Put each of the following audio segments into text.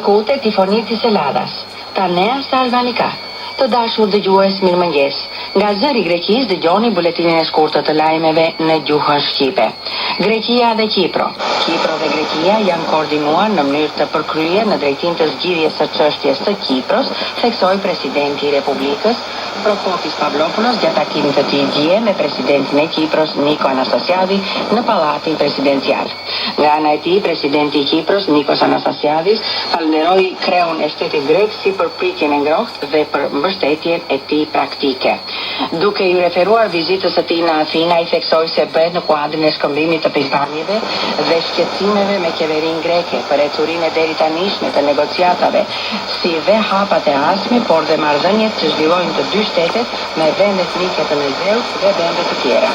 akute tifonitis Eladas, ta nea salvanika. Të dashur dëgjues, mirëmëngjes. Nga zëri i Greqisë dëgjoni buletinin e shkurtër të lajmeve në gjuhën shqipe. Greqia dhe Kipro. Kipro dhe Greqia janë koordinuar në mënyrë të përkryer në drejtim të zgjidhjes së çështjes së Kipros, theksoi presidenti i Republikës Prokopis Pavlopoulos gjatë takimit të tij dje me presidentin e Kipros Nikos Anastasiadis në pallatin presidencial. Nga ana e tij, presidenti i Kipros Nikos Anastasiadis falenderoi kreun e shtetit grek si për pritjen e ngrohtë dhe për mbështetjen e tij praktike. Duke i referuar vizitës së tij në Athina, i theksoi se bëhet në kuadrin e shkëmbimit të pikpamjeve dhe shqetësimeve me qeverinë greke për ecurinë e deri tanishme të negociatave, si dhe hapat e ardhshme, por dhe marrëdhëniet që zhvillojnë të dy shtetet me vendet mike të Egeut dhe vende të tjera.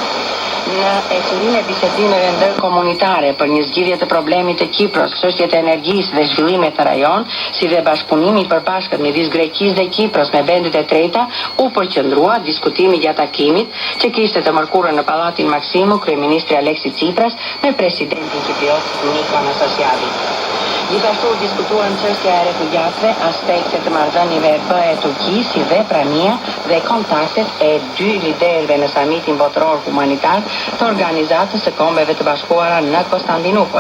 Në ecurinë e bisedimeve ndërkomunitare për një zgjidhje të problemit të Kipros, çështjet e energjisë dhe zhvillimit të rajon, si dhe bashkëpunimi i përbashkët midis Greqisë dhe Kipros me vendet e treta, u përqendrua diskutimi gjatë takimit që kishte të mërkurën në pallatin Maksimu kryeministri Aleksis Tsipras me presidentin kipriot Nikos Anastasiadis. Gjithashtu diskutuan çështja e refugjatëve, aspektet të marrëdhënieve BE-Turqi, si dhe prania dhe kontaktet e dy liderëve në samitin botëror humanitar të Organizatës së Kombeve të Bashkuara në Konstantinopol.